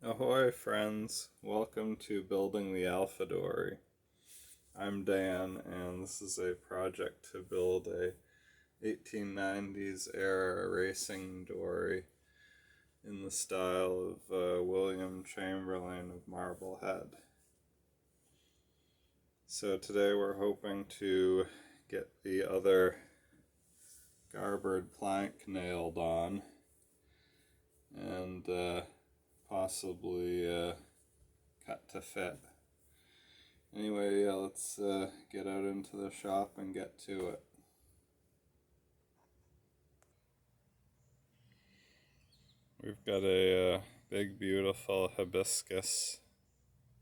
Ahoy friends, welcome to Building the Alpha Dory. I'm Dan and this is a project to build a 1890s era racing dory in the style of William Chamberlain of Marblehead. So today we're hoping to get the other garboard plank nailed on and possibly cut to fit. Anyway, let's get out into the shop and get to it. We've got a big beautiful hibiscus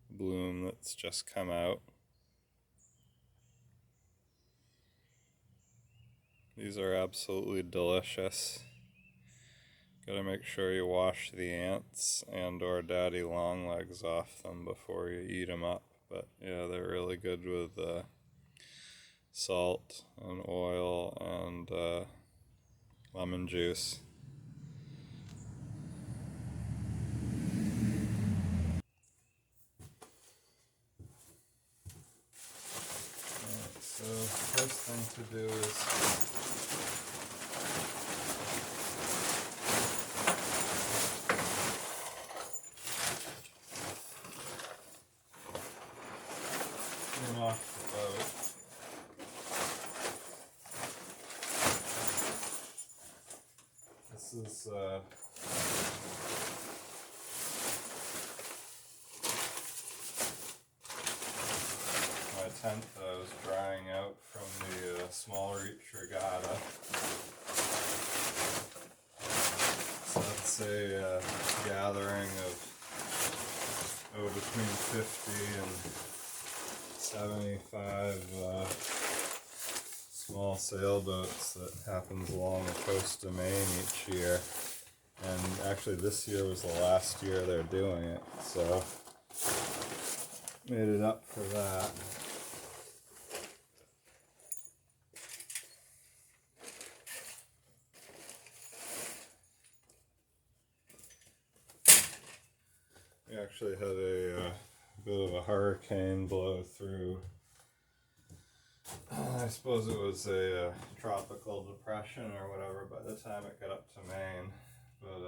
bloom that's just come out. These are absolutely delicious. Gotta make sure you wash the ants and or daddy longlegs off them before you eat them up. But yeah, they're really good with salt and oil and lemon juice. Alright, so first thing to do is off the boat. This is my tent that I was drying out from the small reach regatta. So that's a gathering of between 50 and 75 small sailboats that happens along the coast of Maine each year. And actually this year was the last year they're doing it, so made it up for that. We actually had a bit of a hurricane blow through. I suppose it was a tropical depression or whatever by the time it got up to Maine. But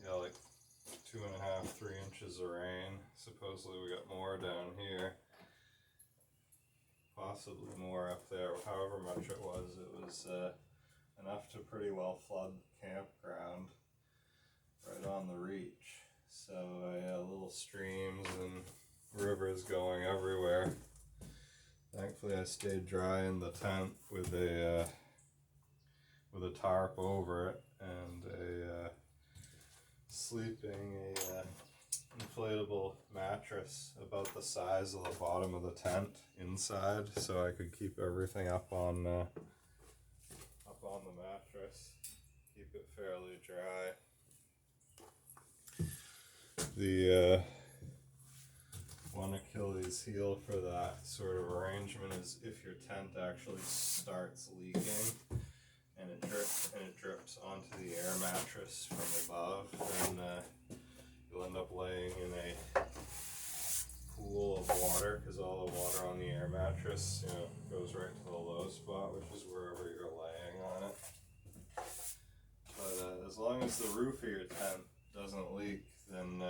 yeah, like 2.5, 3 inches of rain. Supposedly we got more down here. Possibly more up there. However much it was enough to pretty well flood the campground right on the reach. So little streams and rivers going everywhere. Thankfully I stayed dry in the tent with a tarp over it and a inflatable mattress about the size of the bottom of the tent inside, so I could keep everything up on the mattress, keep it fairly dry. The one Achilles heel for that sort of arrangement is if your tent actually starts leaking and it drips onto the air mattress from above, then you'll end up laying in a pool of water, because all the water on the air mattress, goes right to the low spot, which is wherever you're laying on it. But as long as the roof of your tent doesn't leak, then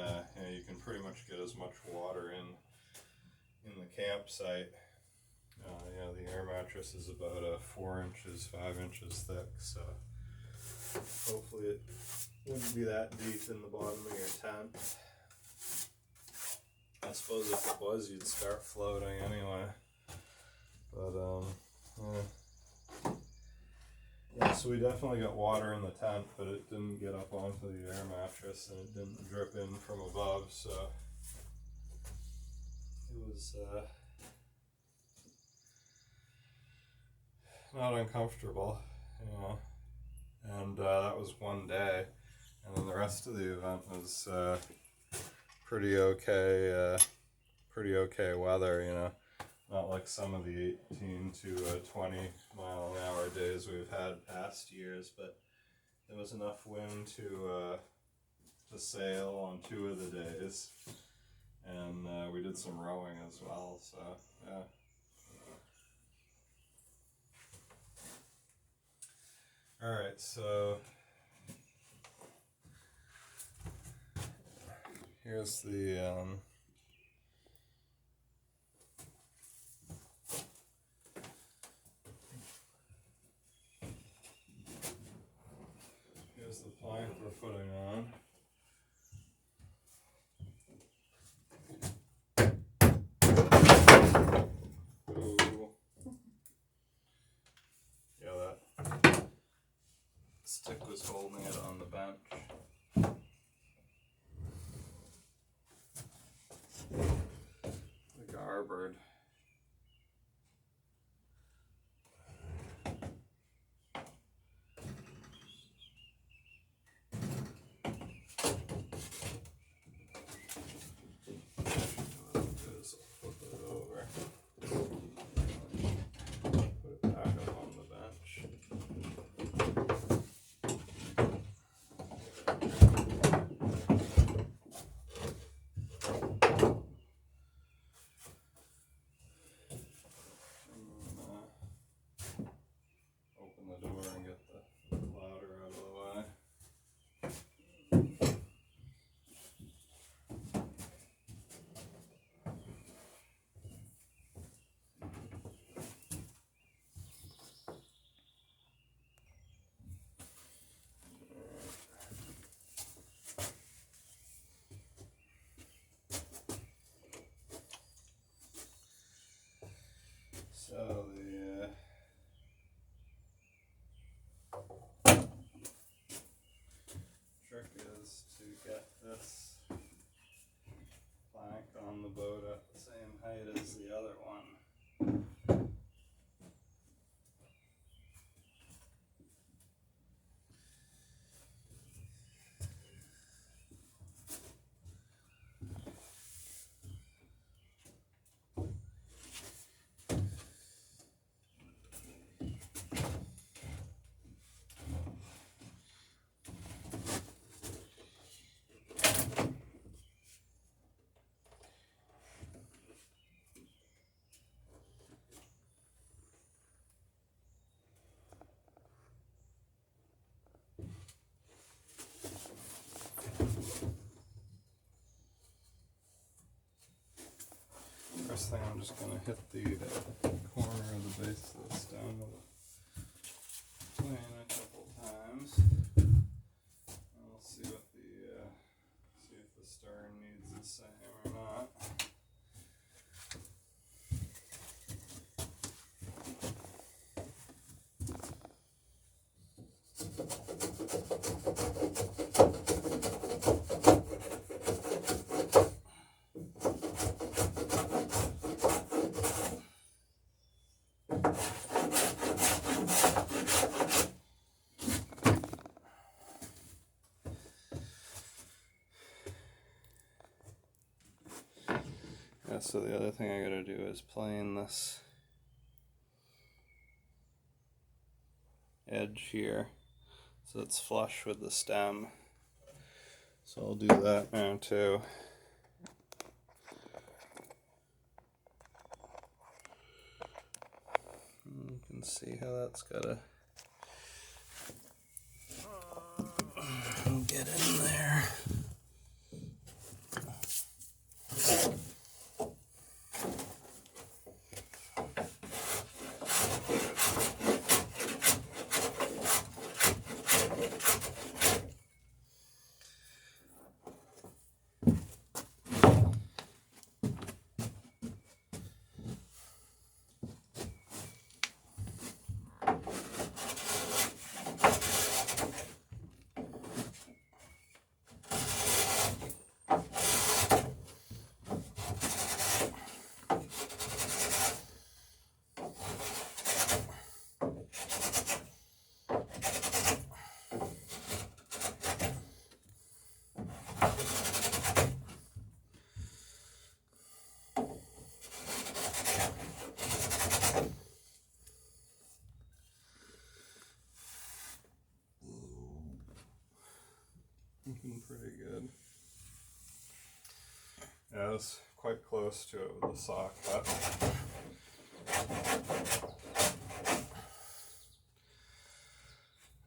you can pretty much get as much water in the campsite. The air mattress is about 4 inches, 5 inches thick, so hopefully it wouldn't be that deep in the bottom of your tent. I suppose if it was, you'd start floating anyway. But yeah, so we definitely got water in the tent, but it didn't get up onto the air mattress and it didn't drip in from above, so it was not uncomfortable, and that was one day, and then the rest of the event was pretty okay weather, not like some of the 18 to 20 mile an hour days we've had past years, but there was enough wind to to sail on 2 of the days, and we did some rowing as well, so yeah. Alright, so here's the plank we're putting on. Ooh. Yeah, that stick was holding it on the bench. The garboard. So the trick is to get this plank on the boat at the same height as the other one. First thing, I'm just going to hit the corner of the base of the stem with a plane a couple times. And we'll see what see if the stern needs the same or not. Yeah, so the other thing I gotta do is plane this edge here so it's flush with the stem. So I'll do that now too. And you can see how that's gotta get in there. Looking pretty good. Yeah, I was quite close to it with the saw cut.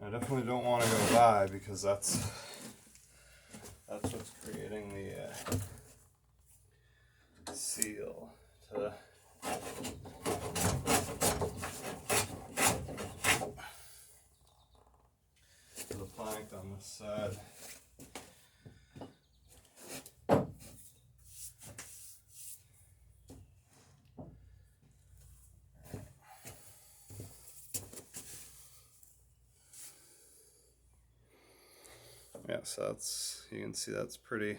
I definitely don't want to go by because that's what's creating the seal to the plank on this side. Yeah, so that's, you can see that's pretty,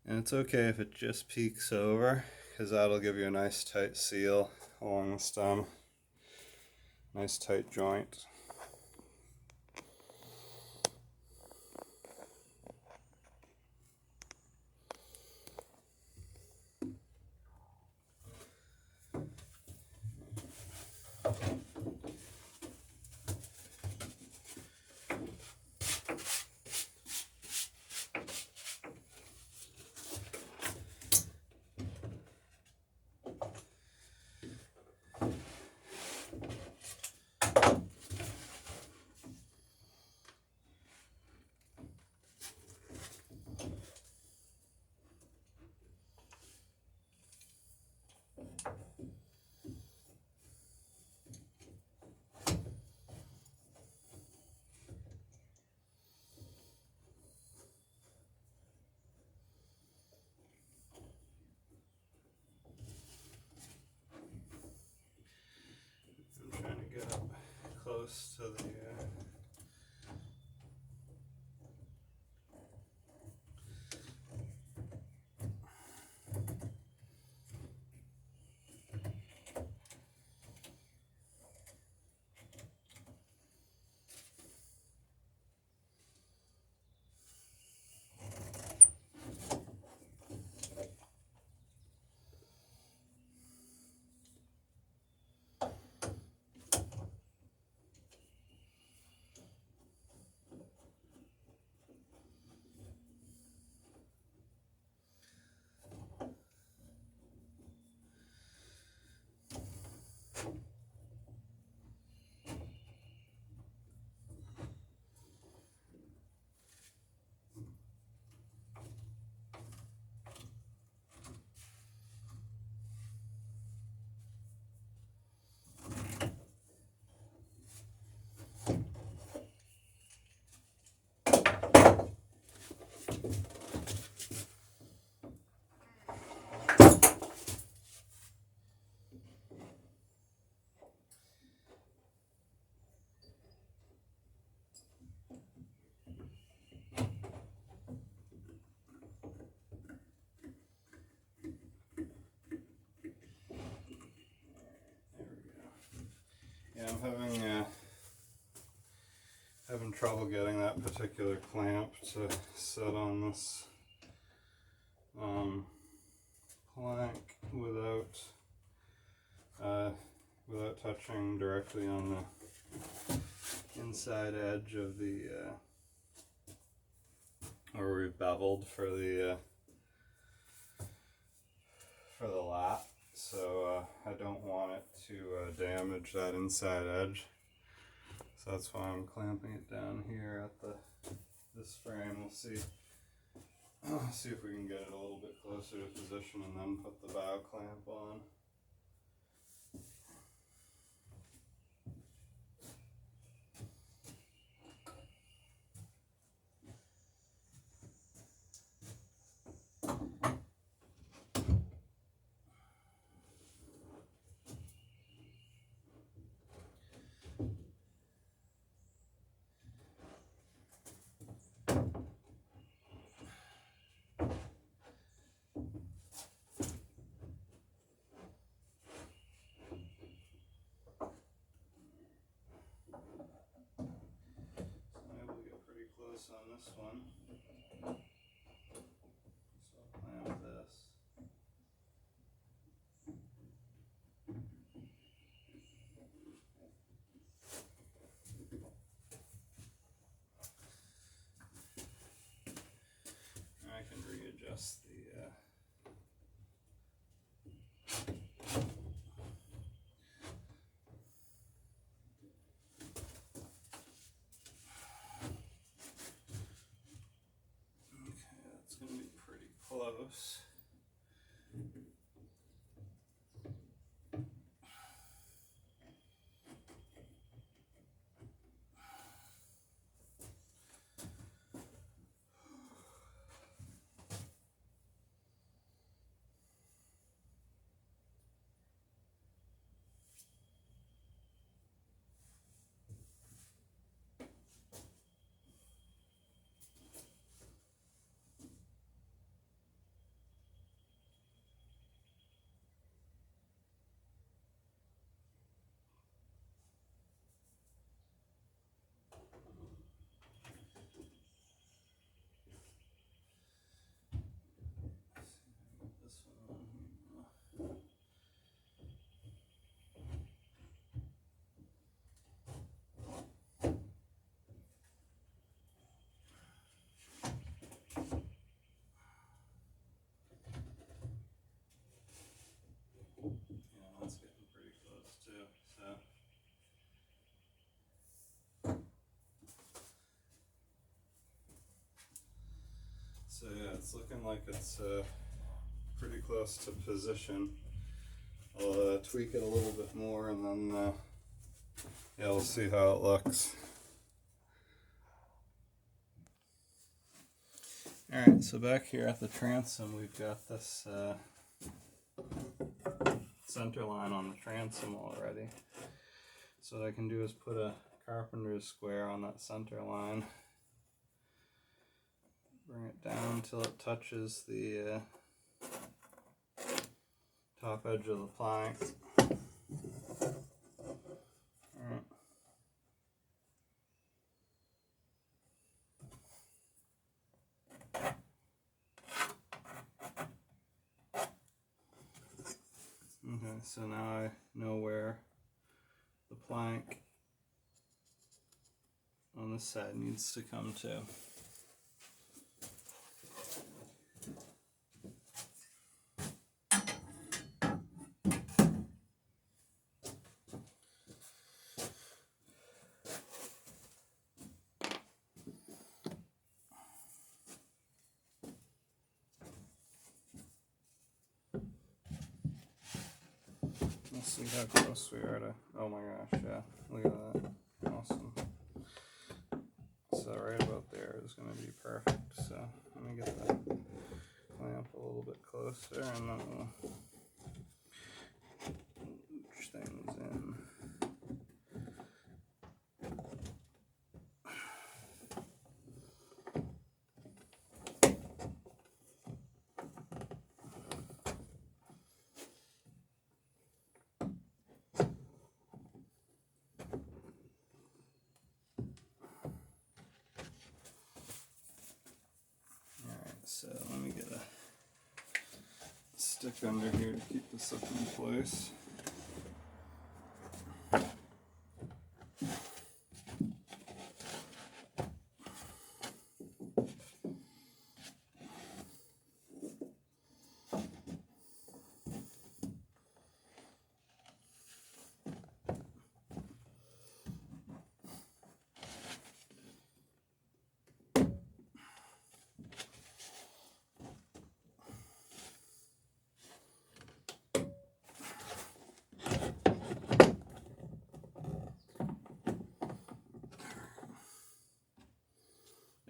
and it's okay if it just peeks over because that'll give you a nice tight seal along the stem. Nice tight joint. I'm trying to get up close to the Yeah, I'm having trouble getting that particular clamp to sit on this plank without touching directly on the inside edge of the where we've beveled for the lap. So I don't want it to damage that inside edge. So that's why I'm clamping it down here at this frame. We'll see if we can get it a little bit closer to position and then put the bow clamp on. On this one, so I'll clamp this. close. This one on here. Yeah, that's getting pretty close too. So yeah, it's looking like it's pretty close to position. I'll tweak it a little bit more, and then yeah, we'll see how it looks. Alright, so back here at the transom, we've got this center line on the transom already. So what I can do is put a carpenter's square on that center line, bring it down until it touches the top edge of the plank. Alright. Okay, so now I know where the plank on this side needs to come to. Let's see how close we are to, oh my gosh, yeah, look at that, awesome. So right about there is going to be perfect, so let me get that clamp a little bit closer, and then we'll ooch things in. So let me get a stick under here to keep this up in place.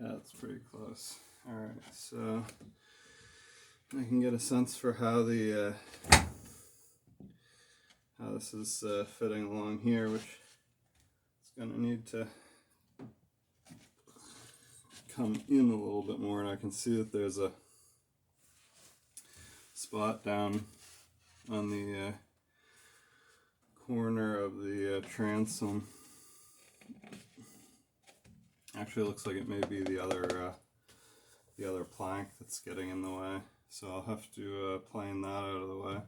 Yeah, that's pretty close. Alright, so I can get a sense for how the how this is fitting along here, which is going to need to come in a little bit more, and I can see that there's a spot down on the corner of the transom. Actually, it looks like it may be the other plank that's getting in the way, so I'll have to plane that out of the way.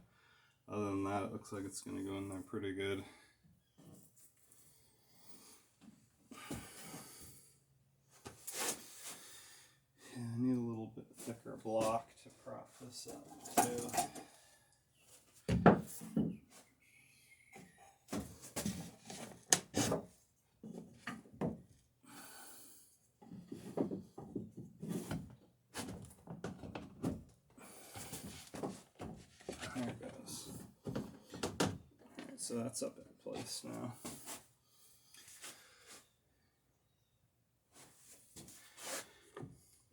Other than that, it looks like it's going to go in there pretty good. Yeah, I need a little bit thicker block to prop this up too. so that's up in place now.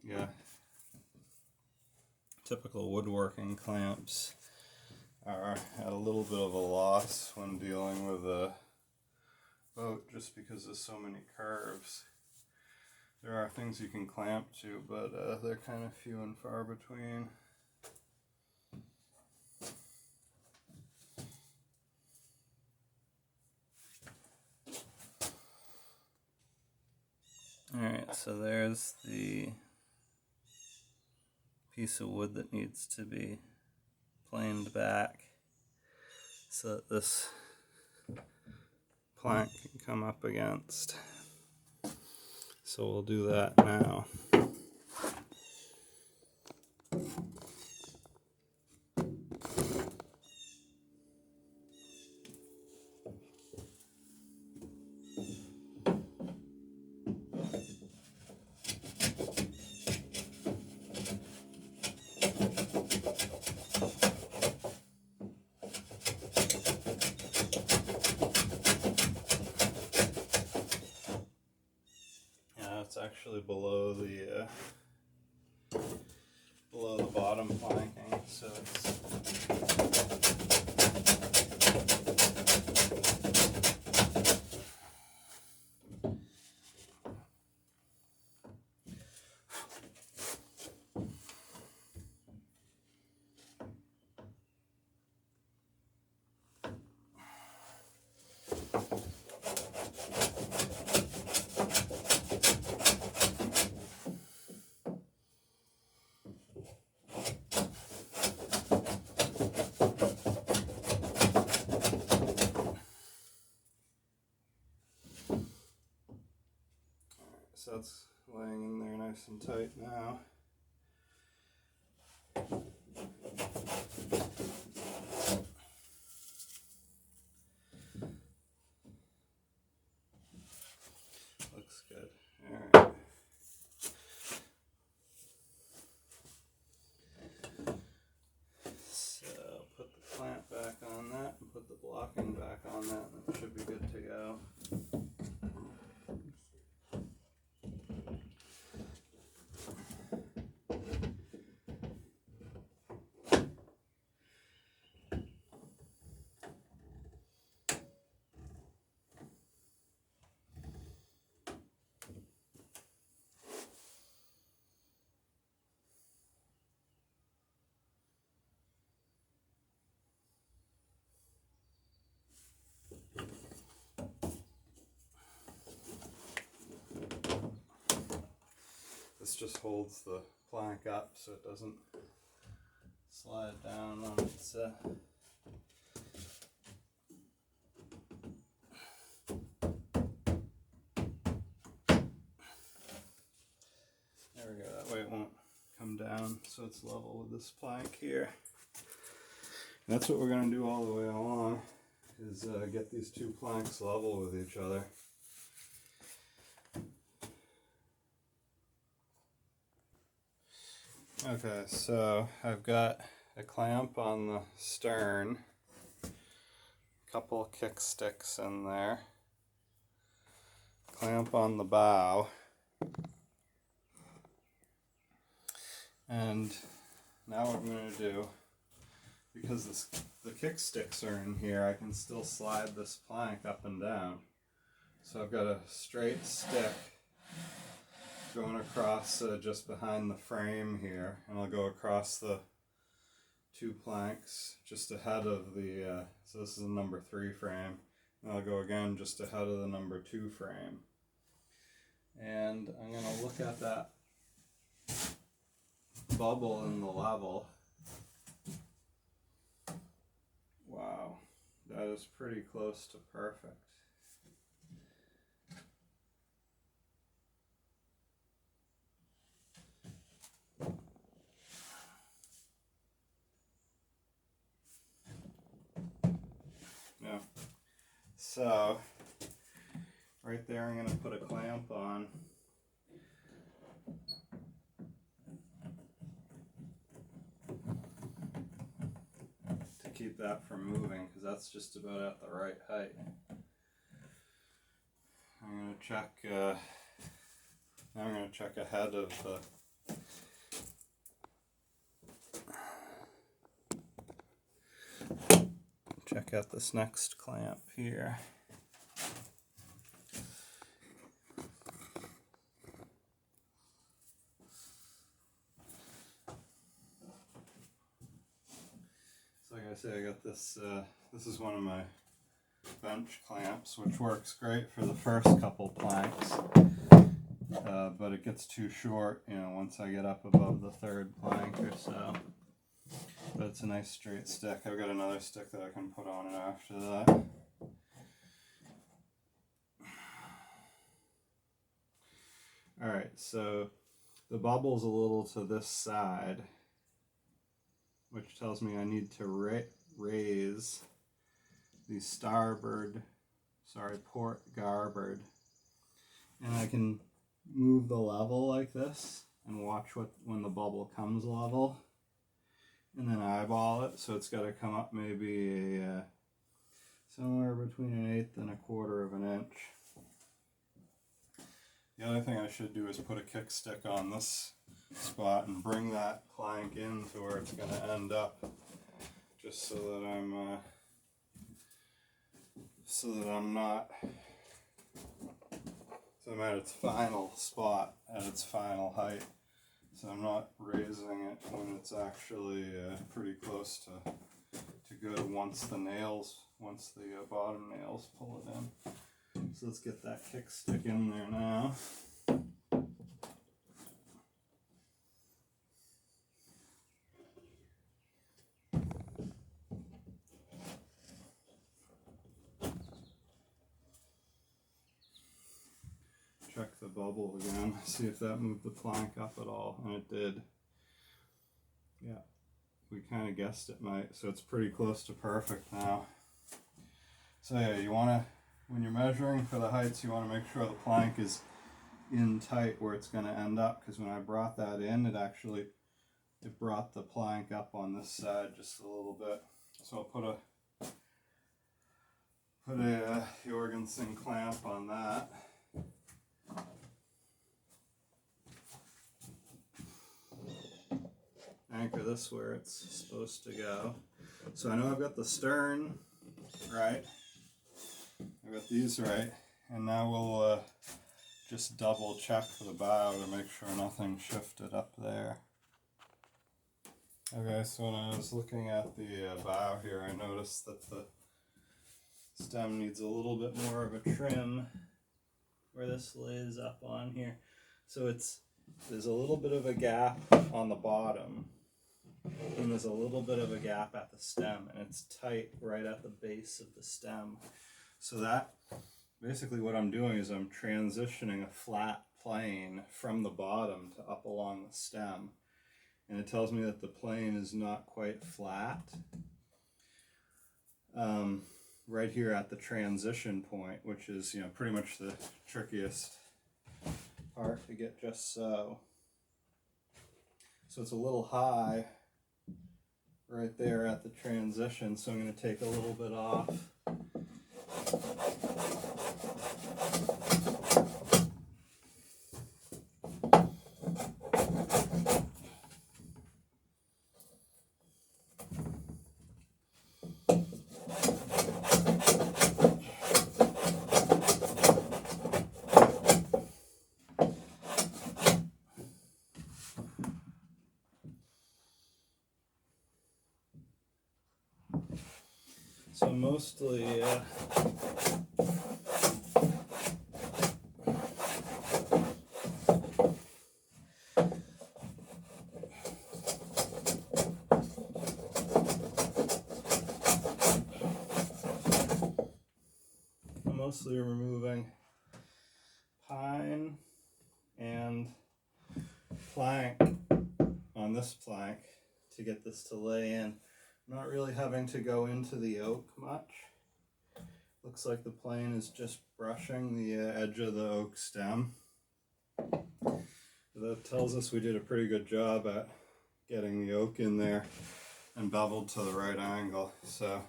Yeah. Typical woodworking clamps are at a little bit of a loss when dealing with a boat just because there's so many curves. There are things you can clamp to, but they're kind of few and far between. Alright, so there's the piece of wood that needs to be planed back so that this plank can come up against. So we'll do that now. It's actually below the bottom planking, so it's so it's laying in there nice and tight now. Looks good. Alright. So put the clamp back on that and put the blocking back on that, and it should be good to go. This just holds the plank up so it doesn't slide down on its there we go, that way it won't come down, so it's level with this plank here. And that's what we're going to do all the way along, is get these two planks level with each other. Okay, so I've got a clamp on the stern, a couple kick sticks in there, clamp on the bow, and now what I'm going to do, because the kick sticks are in here, I can still slide this plank up and down. So I've got a straight stick going across just behind the frame here, and I'll go across the two planks just ahead of the, so this is a number 3 frame, and I'll go again just ahead of the number 2 frame. And I'm going to look at that bubble in the level. Wow, that is pretty close to perfect. Yeah. So right there I'm going to put a clamp on. To keep that from moving because that's just about at the right height. I'm going to check, now I'm going to check ahead of check out this next clamp here. So like I say, I got this, this is one of my bench clamps, which works great for the first couple planks, but it gets too short, you know, once I get up above the third plank or so. But it's a nice straight stick. I've got another stick that I can put on it after that. Alright, so the bubble's a little to this side, which tells me I need to raise the port garboard. And I can move the level like this and watch when the bubble comes level. And then eyeball it, so it's got to come up maybe somewhere between 1/8 and 1/4 of an inch. The other thing I should do is put a kickstick on this spot and bring that plank in to where it's going to end up, just so that I'm at its final spot, at its final height. So I'm not raising it when it's actually pretty close to good once the bottom nails pull it in. So let's get that kickstick in there now. Check the bubble again, see if that moved the plank up at all, and it did. Yeah, we kind of guessed it might, so it's pretty close to perfect now. So yeah, you want to, when you're measuring for the heights, you want to make sure the plank is in tight where it's going to end up, because when I brought that in, it brought the plank up on this side just a little bit. So I'll put a Jorgensen clamp on that. Anchor this where it's supposed to go. So I know I've got the stern right, I've got these right, and now we'll just double check for the bow to make sure nothing shifted up there. Okay, so when I was looking at the bow here, I noticed that the stem needs a little bit more of a trim where this lays up on here. So there's a little bit of a gap on the bottom, and there's a little bit of a gap at the stem, and it's tight right at the base of the stem. So that, basically what I'm doing is I'm transitioning a flat plane from the bottom to up along the stem. And it tells me that the plane is not quite flat right here at the transition point, which is, you know, pretty much the trickiest part to get just so. So it's a little high right there at the transition, so I'm going to take a little bit off. So mostly, I'm mostly removing pine and plank on this plank to get this to lay in. I'm not really having to go into the oak much. Looks like the plane is just brushing the edge of the oak stem. That tells us we did a pretty good job at getting the oak in there. and beveled to the right angle. So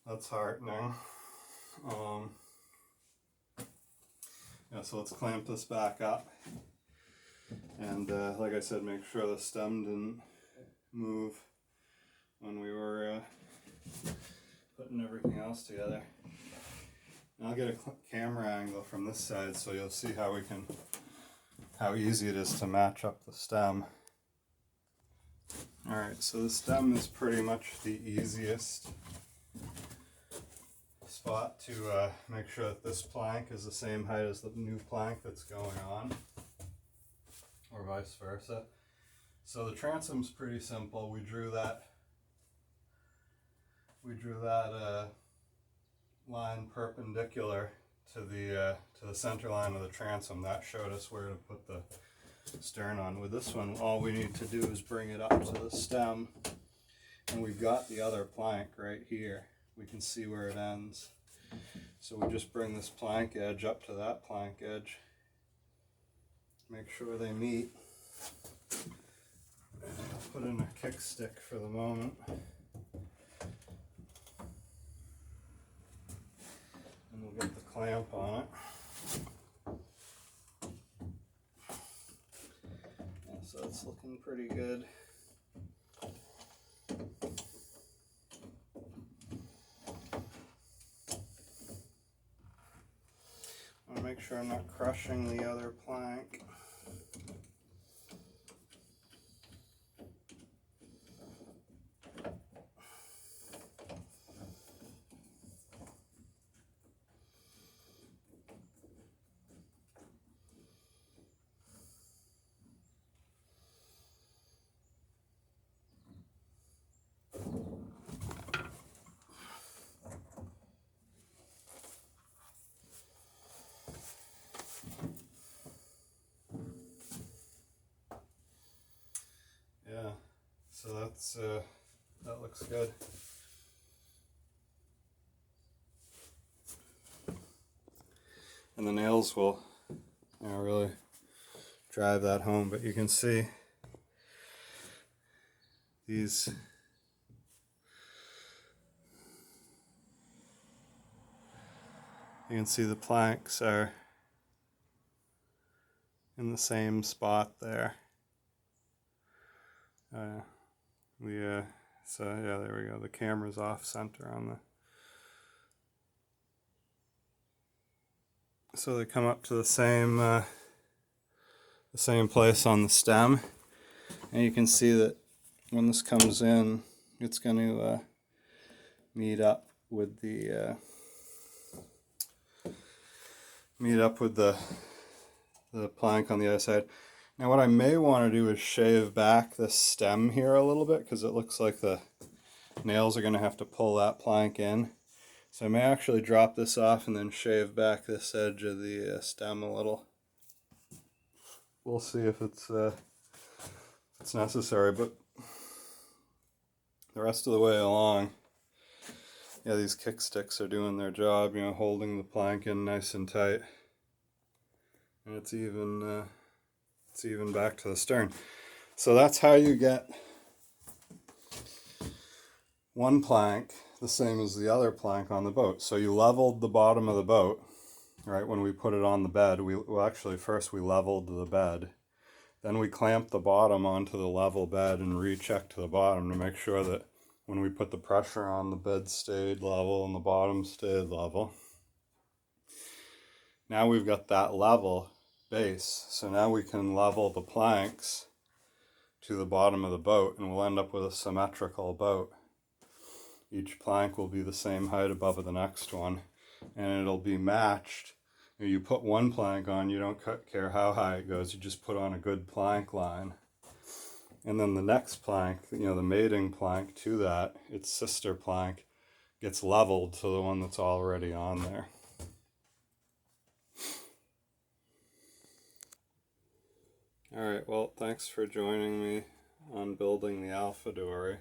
that's heartening. Yeah, so let's clamp this back up. And like I said, make sure the stem didn't move when we were putting everything else together. And I'll get a camera angle from this side so you'll see how easy it is to match up the stem. Alright, so the stem is pretty much the easiest spot to make sure that this plank is the same height as the new plank that's going on, or vice versa. So the transom's pretty simple. We drew that line perpendicular to the center line of the transom. That showed us where to put the stern on. With this one, all we need to do is bring it up to the stem, and we've got the other plank right here. We can see where it ends. So we just bring this plank edge up to that plank edge, make sure they meet. Put in a kickstick for the moment. And we'll get the clamp on it. Yeah, so it's looking pretty good. I want to make sure I'm not crushing the other plank. Yeah, so that looks good. And the nails will, really drive that home. But you can see these the planks are in the same spot there. So yeah, there we go. The camera's off center on so they come up to the same place on the stem, and you can see that when this comes in, it's going to meet up with the plank on the other side. Now what I may want to do is shave back the stem here a little bit, because it looks like the nails are going to have to pull that plank in. So I may actually drop this off and then shave back this edge of the stem a little. We'll see if it's necessary, but the rest of the way along, yeah, these kicksticks are doing their job, holding the plank in nice and tight. And it's even back to the stern. So that's how you get one plank the same as the other plank on the boat. So you leveled the bottom of the boat, right? When we put it on the bed, first we leveled the bed. Then we clamped the bottom onto the level bed and rechecked to the bottom to make sure that when we put the pressure on, the bed stayed level and the bottom stayed level. Now we've got that level base, so now we can level the planks to the bottom of the boat, and we'll end up with a symmetrical boat. Each plank will be the same height above the next one, and it'll be matched. You put one plank on, you don't care how high it goes, you just put on a good plank line. And then the next plank, the mating plank to that, its sister plank, gets leveled to the one that's already on there. Alright, well, thanks for joining me on building the Alpha Dory.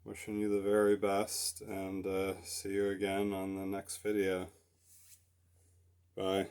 Wishing you the very best, and see you again on the next video. Bye.